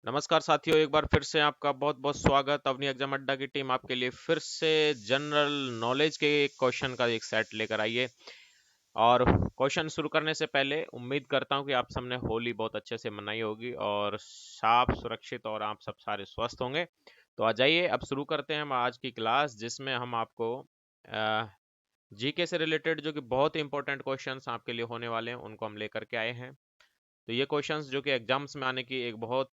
नमस्कार साथियों, एक बार फिर से आपका बहुत बहुत स्वागत। अपनी एग्जाम अड्डा की टीम आपके लिए फिर से जनरल नॉलेज के एक क्वेश्चन का एक सेट लेकर आई है। और क्वेश्चन शुरू करने से पहले उम्मीद करता हूं कि आप सबने होली बहुत अच्छे से मनाई होगी और साफ सुरक्षित और आप सब सारे स्वस्थ होंगे। तो आ जाइए, अब शुरू करते हैं हम आज की क्लास, जिसमें हम आपको जीके से रिलेटेड जो कि बहुत ही इंपॉर्टेंट क्वेश्चंस आपके लिए होने वाले हैं उनको हम लेकर के आए हैं। तो ये क्वेश्चंस जो कि एग्जाम्स में आने की एक बहुत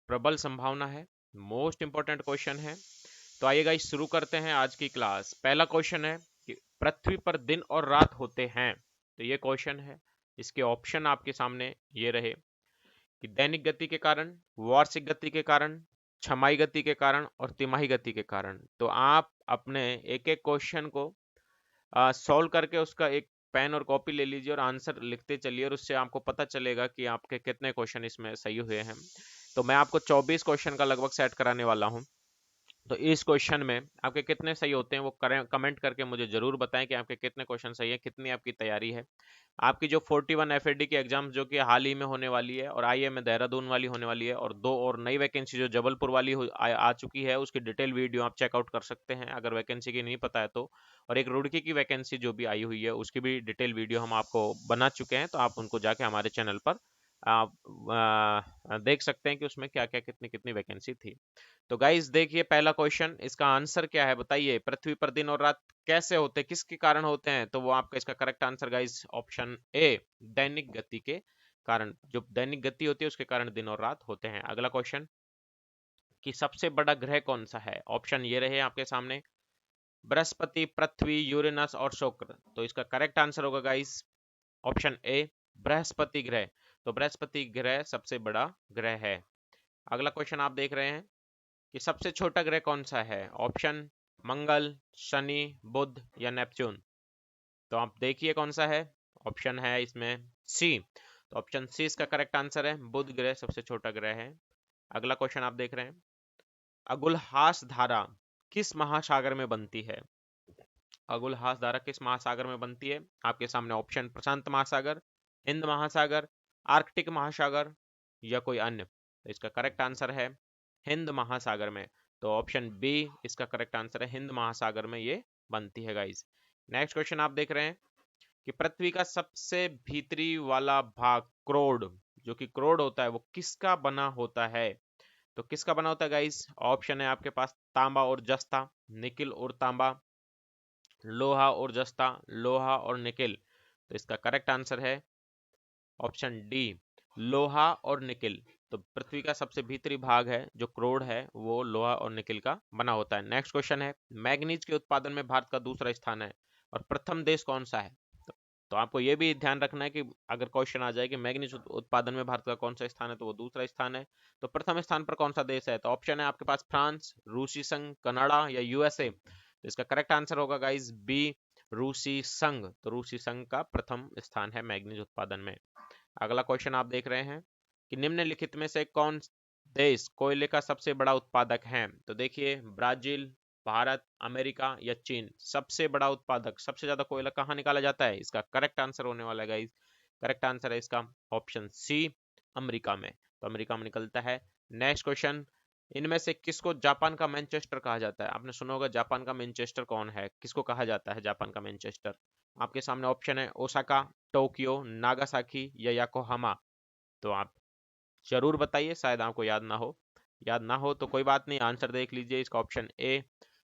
प्रबल संभावना है, मोस्ट इंपॉर्टेंट क्वेश्चन है। तो आइए गाइस, शुरू करते हैं आज की क्लास। पहला क्वेश्चन है कि पृथ्वी पर दिन और रात होते हैं। तो ये क्वेश्चन है, इसके ऑप्शन आपके सामने ये रहे कि दैनिक गति के कारण, वार्षिक गति के कारण, छमाही गति के कारण और तिमाही गति के कारण। तो आप अपने एक एक क्वेश्चन को सॉल्व करके उसका एक पेन और कॉपी ले लीजिए और आंसर लिखते चलिए, और उससे आपको पता चलेगा कि आपके कितने क्वेश्चन इसमें सही हुए हैं। तो मैं आपको 24 क्वेश्चन का लगभग सेट कराने वाला हूं। तो इस क्वेश्चन में आपके कितने सही होते हैं वो करें, कमेंट करके मुझे जरूर बताएं कि आपके कितने क्वेश्चन सही है, कितनी आपकी तैयारी है। आपकी जो 41 एफएडी की एग्जाम जो कि हाल ही में होने वाली है और आईएमए देहरादून वाली होने वाली है, और दो और नई वैकेंसी जो जबलपुर वाली आ चुकी है, उसकी डिटेल वीडियो आप चेकआउट कर सकते हैं अगर वैकेंसी की नहीं पता है तो। और एक रुड़की की वैकेंसी जो भी आई हुई है उसकी भी डिटेल वीडियो हम आपको बना चुके हैं, तो आप उनको जाके हमारे चैनल पर आप देख सकते हैं कि उसमें क्या क्या कितनी कितनी वैकेंसी थी। तो गाइस देखिए, पहला क्वेश्चन, इसका आंसर क्या है बताइए। पृथ्वी पर दिन और रात कैसे होते हैं, किसके कारण होते हैं? तो वो आपका इसका correct answer guys option A, दैनिक गति के कारण। जो दैनिक गति होती है उसके कारण दिन और रात होते हैं। अगला क्वेश्चन कि सबसे बड़ा ग्रह कौन सा है? ऑप्शन ये रहे आपके सामने, बृहस्पति, पृथ्वी, यूरेनस और शुक्र। तो इसका करेक्ट आंसर होगा गाइस ऑप्शन ए, बृहस्पति ग्रह। तो बृहस्पति ग्रह सबसे बड़ा ग्रह है। अगला क्वेश्चन आप देख रहे हैं कि सबसे छोटा ग्रह कौन सा है? ऑप्शन मंगल, शनि, बुध या नेपच्यून। तो आप देखिए कौन सा है। ऑप्शन है इसमें सी। तो ऑप्शन सी इसका करेक्ट आंसर है, बुध ग्रह सबसे छोटा ग्रह है। अगला क्वेश्चन आप देख रहे हैं, अगुलहास धारा किस महासागर में बनती है? अगुलहास धारा किस महासागर में बनती है? आपके सामने ऑप्शन प्रशांत महासागर, हिंद महासागर, आर्कटिक महासागर या कोई अन्य। तो इसका करेक्ट आंसर है हिंद महासागर में। तो ऑप्शन बी इसका करेक्ट आंसर है, हिंद महासागर में ये बनती है गाइस। नेक्स्ट क्वेश्चन आप देख रहे हैं कि पृथ्वी का सबसे भीतरी वाला भाग क्रोड, जो कि क्रोड होता है, वो किसका बना होता है? तो किसका बना होता है गाइस? ऑप्शन है आपके पास तांबा और जस्ता, निकिल और तांबा, लोहा और जस्ता, लोहा और निकिल। तो इसका करेक्ट आंसर है ऑप्शन डी, लोहा और निकिल। तो पृथ्वी का सबसे भीतरी भाग है जो क्रोड है, वो लोहा और निकिल का बना होता है। नेक्स्ट क्वेश्चन है, मैग्नीज के उत्पादन में भारत का दूसरा स्थान है और प्रथम देश कौन सा है? तो आपको ये भी ध्यान रखना है कि अगर क्वेश्चन आ जाए कि मैग्नीज उत्पादन में भारत का कौन सा स्थान है, तो वो दूसरा स्थान है। तो प्रथम स्थान पर कौन सा देश है? तो ऑप्शन है आपके पास फ्रांस, रूसी संघ, कनाडा या यूएसए। तो इसका करेक्ट आंसर होगा गाइस बी, रूसी संघ। तो रूसी संघ का प्रथम स्थान है मैग्नीज उत्पादन में। अगला क्वेश्चन आप देख रहे हैं कि निम्नलिखित में से कौन देश कोयले का सबसे बड़ा उत्पादक है? तो देखिए, ब्राजील, भारत, अमेरिका या चीन। सबसे बड़ा उत्पादक, सबसे ज्यादा कोयला कहाँ निकाला जाता है? इसका करेक्ट आंसर होने वाला है गाइस, करेक्ट आंसर है इसका ऑप्शन सी, अमेरिका में। तो अमेरिका में निकलता है। नेक्स्ट क्वेश्चन, इनमें से किसको जापान का मैनचेस्टर कहा जाता है? आपने सुना होगा जापान का मैनचेस्टर कौन है, किसको कहा जाता है जापान का मैनचेस्टर? आपके सामने ऑप्शन है ओसाका, टोक्यो, नागासाकी या याकोहामा। तो आप जरूर बताइए, शायद आपको याद ना हो। याद ना हो तो कोई बात नहीं, आंसर देख लीजिए। इसका ऑप्शन ए,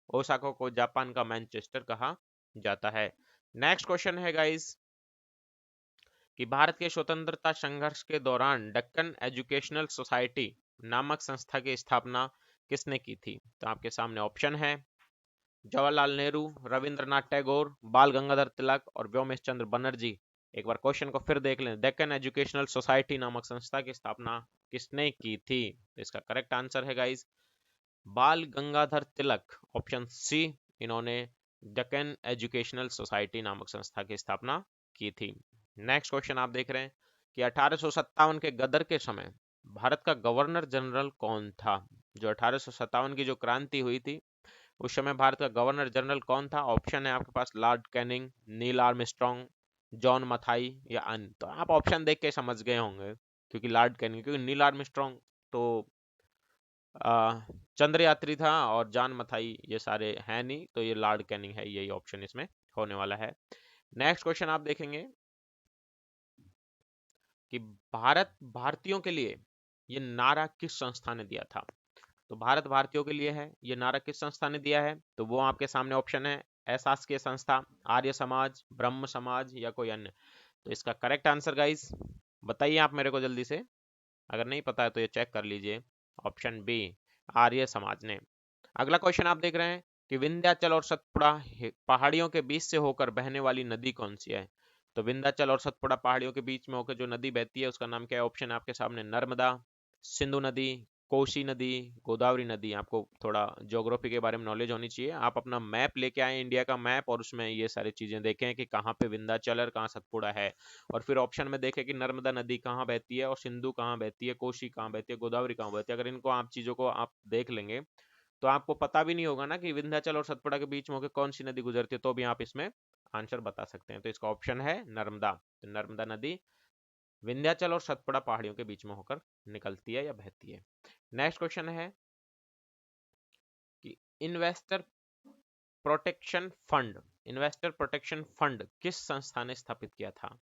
ओसाका को जापान का मैनचेस्टर कहा जाता है। नेक्स्ट क्वेश्चन है गाइस कि भारत के स्वतंत्रता संघर्ष के दौरान दक्कन एजुकेशनल सोसाइटी नामक संस्था की स्थापना किसने की थी? तो आपके सामने ऑप्शन है जवाहरलाल नेहरू, रविंद्रनाथ टैगोर, बाल गंगाधर तिलक और व्योमेश चंद्र बनर्जी। एक बार क्वेश्चन को फिर देख लें, डेक्कन एजुकेशनल सोसाइटी नामक संस्था की स्थापना किसने की थी? तो इसका करेक्ट आंसर है गाइस बाल गंगाधर तिलक, ऑप्शन सी। इन्होंने डेक्कन एजुकेशनल सोसाइटी नामक संस्था की स्थापना की थी। नेक्स्ट क्वेश्चन आप देख रहे हैं कि 1857 के गदर के समय भारत का गवर्नर जनरल कौन था? जो 1857 की जो क्रांति हुई थी, उस समय भारत का गवर्नर जनरल कौन था? ऑप्शन है आपके पास Lord Canning, Neil Armstrong, John Mathai या अन्य। तो आप ऑप्शन देख के समझ गए होंगे, क्योंकि लॉर्ड कैनिंग, क्योंकि नील आर्मस्ट्रॉन्ग तो चंद्र यात्री था और जॉन मथाई ये सारे हैं नहीं, तो ये लॉर्ड कैनिंग है, यही ऑप्शन इसमें होने वाला है। नेक्स्ट क्वेश्चन आप देखेंगे कि भारत भारतीयों के लिए ये नारा किस संस्था ने दिया था। तो भारत भारतीयों के लिए है, ये नारा किस संस्था ने दिया है, तो वो आपके सामने ऑप्शन है अशासकीय संस्था, आर्य समाज, ब्रह्म समाज या कोई अन्य। तो इसका करेक्ट आंसर गाइस बताइए आप मेरे को जल्दी से, अगर नहीं पता है तो ये चेक कर लीजिए। ऑप्शन बी, आर्य समाज ने। अगला क्वेश्चन आप देख रहे हैं कि विंध्याचल और सतपुड़ा पहाड़ियों के बीच से होकर बहने वाली नदी कौन सी है। तो विंध्याचल और सतपुड़ा पहाड़ियों के बीच में होकर जो नदी बहती है उसका नाम क्या है। ऑप्शन आपके सामने नर्मदा, सिंधु नदी, कोसी नदी, गोदावरी नदी। आपको थोड़ा ज्योग्राफी के बारे में नॉलेज होनी चाहिए। आप अपना मैप लेके आए, इंडिया का मैप, और उसमें ये सारी चीजें देखें कि कहाँ पे विंध्याचल और कहाँ सतपुड़ा है, और फिर ऑप्शन में देखें कि नर्मदा नदी कहाँ बहती है और सिंधु कहाँ बहती है, कोसी कहाँ बहती है, गोदावरी कहाँ बहती है। अगर इनको आप चीजों को आप देख लेंगे तो आपको पता भी नहीं होगा ना कि विंध्याचल और सतपुड़ा के बीच में होकर कौन सी नदी गुजरती है, तो भी आप इसमें आंसर बता सकते हैं। तो इसका ऑप्शन है नर्मदा। तो नर्मदा नदी विंध्याचल और सतपुड़ा पहाड़ियों के बीच में होकर निकलती है या बहती है। नेक्स्ट क्वेश्चन है कि इन्वेस्टर प्रोटेक्शन फंड किस संस्था ने स्थापित किया था।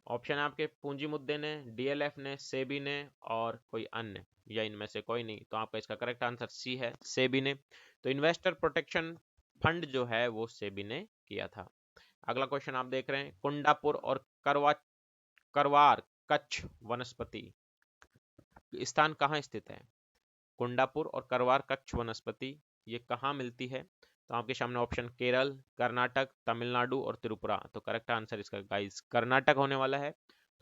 ऑप्शन है आपके पूंजी मुद्दे ने, डीएलएफ ने, सेबी ने और कोई अन्य, या इनमें से कोई नहीं। तो आपका इसका करेक्ट आंसर सी है, सेबी ने। तो इन्वेस्टर प्रोटेक्शन फंड जो है वो सेबी ने किया था। अगला क्वेश्चन आप देख रहे हैं, कुंडापुर और करवार कच्छ वनस्पति स्थान कहाँ स्थित है। कुंडापुर और करवार कच्छ वनस्पति ये कहाँ मिलती है। तो आपके सामने ऑप्शन केरल, कर्नाटक, तमिलनाडु और त्रिपुरा। तो करेक्ट आंसर इसका गाइस कर्नाटक होने वाला है।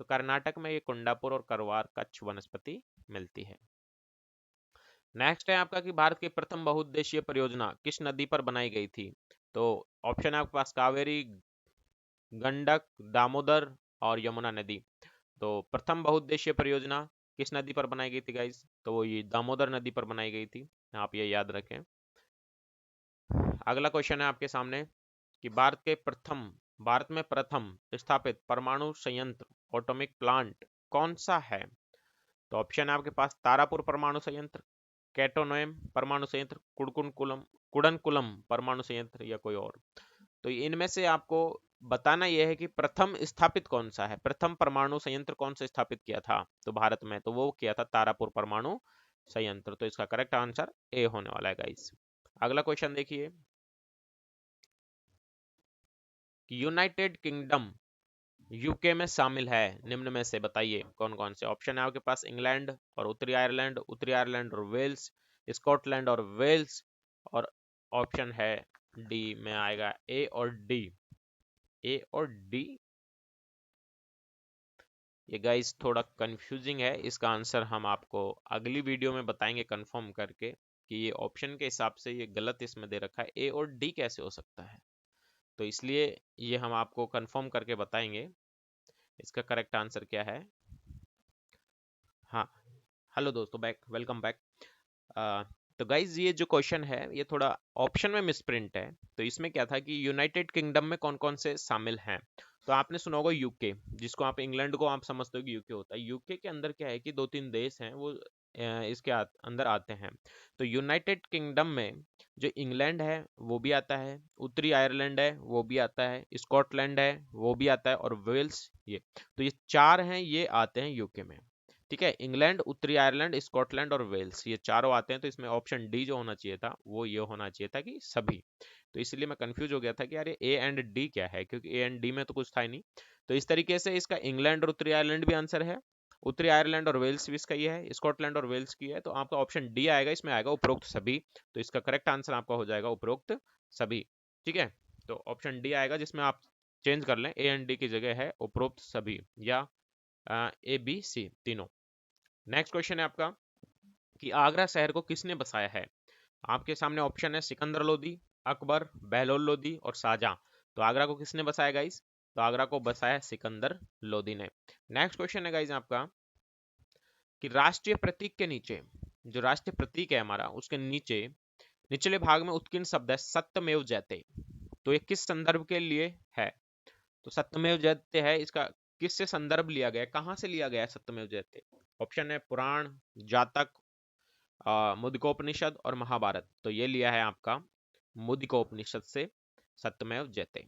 तो कर्नाटक में ये कुंडापुर और करवार कच्छ वनस्पति मिलती है। नेक्स्ट है आपका कि भारत की प्रथम बहुउद्देशीय परियोजना किस नदी पर बनाई गई थी। तो ऑप्शन है आपके पास कावेरी, गंडक, दामोदर और यमुना नदी। तो प्रथम बहुउद्देशीय परियोजना किस नदी पर बनाई गई थी गाइस, तो वो ये दामोदर नदी पर बनाई गई थी, आप ये याद रखें। अगला क्वेश्चन है आपके सामने कि भारत में प्रथम स्थापित परमाणु संयंत्र एटॉमिक प्लांट कौन सा है। तो ऑप्शन है आपके पास तारापुर परमाणु संयंत्र, कैटोनोएम परमाणु संयंत्र, कुडनकुलम परमाणु संयंत्र या कोई और। तो इनमें से आपको बताना यह है कि प्रथम स्थापित कौन सा है, प्रथम परमाणु संयंत्र कौन सा स्थापित किया था तो भारत में, तो वो किया था तारापुर परमाणु संयंत्र। तो इसका करेक्ट आंसर ए होने वाला है गाइस। अगला क्वेश्चन देखिए कि यूनाइटेड किंगडम यूके में शामिल है निम्न में से बताइए कौन कौन से। ऑप्शन है आपके पास इंग्लैंड और उत्तरी आयरलैंड और वेल्स, स्कॉटलैंड और वेल्स, और ऑप्शन है डी में आएगा ए और डी। ए और डी ये गाइस थोड़ा कंफ्यूजिंग है, इसका आंसर हम आपको अगली वीडियो में बताएंगे कंफर्म करके कि ये ऑप्शन के हिसाब से ये गलत इसमें दे रखा है, ए और डी कैसे हो सकता है। तो इसलिए ये हम आपको कंफर्म करके बताएंगे इसका करेक्ट आंसर क्या है। हाँ, हेलो दोस्तों, वेलकम बैक। तो गाइज ये जो क्वेश्चन है ये थोड़ा ऑप्शन में मिसप्रिंट है। तो इसमें क्या था कि यूनाइटेड किंगडम में कौन कौन से शामिल हैं। तो आपने सुना होगा यूके, जिसको आप इंग्लैंड को आप समझते हो कि यूके होता है। यूके के अंदर क्या है कि दो तीन देश हैं वो इसके अंदर आते हैं। तो यूनाइटेड किंगडम में जो इंग्लैंड है वो भी आता है, उत्तरी आयरलैंड है वो भी आता है, स्कॉटलैंड है वो भी आता है, और वेल्स, ये तो ये चार हैं, ये आते हैं यूके में। ठीक है, इंग्लैंड, उत्तरी आयरलैंड, स्कॉटलैंड और वेल्स ये चारों आते हैं। तो इसमें ऑप्शन डी जो होना चाहिए था वो ये होना चाहिए था कि सभी। तो इसलिए मैं कंफ्यूज हो गया था कि यार ए एंड डी क्या है, क्योंकि ए एंड डी में तो कुछ था ही नहीं। तो इस तरीके से इसका इंग्लैंड और उत्तरी आयरलैंड भी आंसर है, उत्तरी आयरलैंड और वेल्स भी इसका ये है, स्कॉटलैंड और वेल्स की है। तो आपका ऑप्शन डी आएगा, इसमें आएगा उपरोक्त सभी। तो इसका करेक्ट आंसर आपका हो जाएगा उपरोक्त सभी। ठीक है, तो ऑप्शन डी आएगा, जिसमें आप चेंज कर लें, ए एंड डी की जगह है उपरोक्त सभी, या ए बी सी तीनों। नेक्स्ट क्वेश्चन है आपका कि आगरा शहर को किसने बसाया है। आपके सामने ऑप्शन है सिकंदर लोदी, अकबर, बहलोल लोदी और शाहजहां। तो आगरा को किसने बसाया गाइस, तो आगरा को बसाया सिकंदर लोदी ने। नेक्स्ट क्वेश्चन है गाइस आपका कि राष्ट्रीय प्रतीक के नीचे, जो राष्ट्रीय प्रतीक है हमारा उसके नीचे निचले भाग में उत्कीर्ण शब्द है सत्यमेव जयते। तो ये किस संदर्भ के लिए है। तो सत्यमेव जयते है, इसका किससे संदर्भ लिया गया, कहां से लिया गया है सत्यमेव जयते। ऑप्शन है पुराण, जातक, मुद्गोपनिषद और महाभारत। तो ये लिया है आपका मुद्गोपनिषद से सत्यमेव जयते।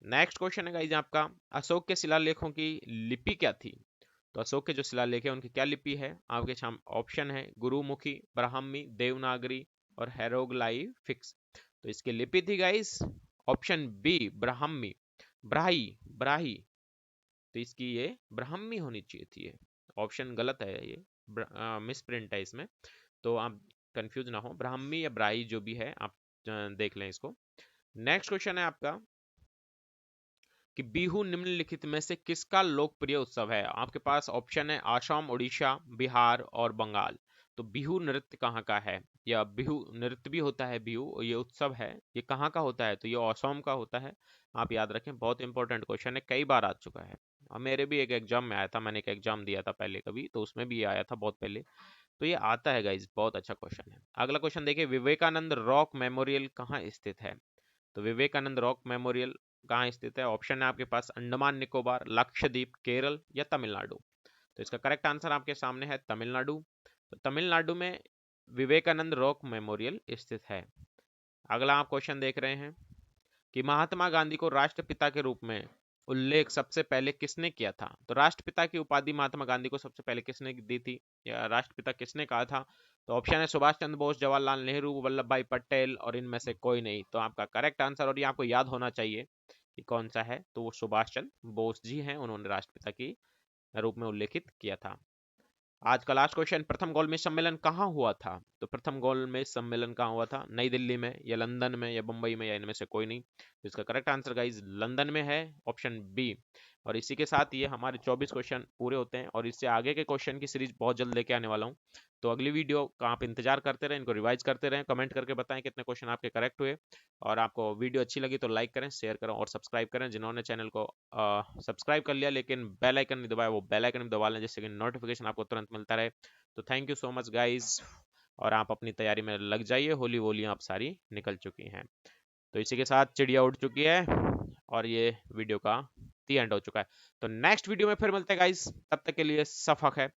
नेक्स्ट क्वेश्चन है गाइज आपका, अशोक के शिलालेखों की लिपि क्या थी? तो अशोक के जो शिलालेख है उनकी क्या लिपि है? आपके सामने ऑप्शन है गुरुमुखी, ब्राह्मी, देवनागरी और हेरोग्लाइफिक्स। तो इसकी लिपि थी guys option B Brahmi, Brahui Brahui. तो इसकी ये ब्राह्मी होनी चाहिए थी, ये ऑप्शन गलत है, ये मिस प्रिंट है इसमें, तो आप कंफ्यूज ना हो, ब्राह्मी या ब्राही जो भी है आप देख लें इसको। नेक्स्ट क्वेश्चन है आपका कि बिहू निम्नलिखित में से किसका लोकप्रिय उत्सव है? आपके पास ऑप्शन है आसाम, उड़ीसा, बिहार और बंगाल। तो बिहू नृत्य कहाँ का है, या बिहू नृत्य भी होता है बिहू, ये उत्सव है, ये कहाँ का होता है? तो ये असम का होता है। आप याद रखें, बहुत इंपॉर्टेंट क्वेश्चन है, कई बार आ चुका है और मेरे भी एक एग्जाम में आया था, मैंने एक एग्जाम दिया था पहले कभी, तो उसमें भी आया था बहुत पहले। तो ये आता है गाइज, बहुत अच्छा क्वेश्चन है। अगला क्वेश्चन देखिए, विवेकानंद रॉक मेमोरियल कहाँ स्थित है? तो विवेकानंद रॉक मेमोरियल कहाँ स्थित है? ऑप्शन है आपके पास अंडमान निकोबार, लक्षद्वीप, केरल या तमिलनाडु। तो इसका करेक्ट आंसर आपके सामने है तमिलनाडु। तो तमिलनाडु में विवेकानंद रॉक मेमोरियल स्थित है। अगला आप क्वेश्चन देख रहे हैं कि महात्मा गांधी को राष्ट्रपिता के रूप में उल्लेख सबसे पहले किसने किया था? तो राष्ट्रपिता की उपाधि महात्मा गांधी को सबसे पहले किसने दी थी, या राष्ट्रपिता किसने कहा था? तो ऑप्शन है सुभाष चंद्र बोस, जवाहरलाल नेहरू, वल्लभ भाई पटेल और इनमें से कोई नहीं। तो आपका करेक्ट आंसर, और ये आपको याद होना चाहिए कि कौन सा है, तो वो सुभाष चंद्र बोस जी हैं, उन्होंने राष्ट्रपिता की रूप में उल्लेखित किया था। आज का लास्ट क्वेश्चन, प्रथम गोलमेज सम्मेलन कहाँ हुआ था? तो प्रथम गोलमेज सम्मेलन कहाँ हुआ था? नई दिल्ली में या लंदन में या मुंबई में या इनमें से कोई नहीं। तो इसका करेक्ट आंसर गाइज लंदन में है, ऑप्शन बी। और इसी के साथ ये हमारे 24 क्वेश्चन पूरे होते हैं, और इससे आगे के क्वेश्चन की सीरीज बहुत जल्द लेके आने वाला हूँ। तो अगली वीडियो का आप इंतजार करते रहें, इनको रिवाइज करते रहें, कमेंट करके बताएं कितने क्वेश्चन आपके करेक्ट हुए। और आपको वीडियो अच्छी लगी तो लाइक करें, शेयर करें और सब्सक्राइब करें। जिन्होंने चैनल को सब्सक्राइब कर लिया लेकिन बेल आइकन नहीं दबाया, वो बेल आइकन भी दबा लें, जिससे कि नोटिफिकेशन आपको तुरंत मिलता रहे। तो thank you so much guys, और आप अपनी तैयारी में लग जाइए, होली वोली आप सारी निकल चुकी हैं। तो इसी के साथ चिड़िया उड़ चुकी है और ये वीडियो का दी एंड हो चुका है। तो नेक्स्ट वीडियो में फिर मिलते हैं गाइज, तब तक के लिए सफक है।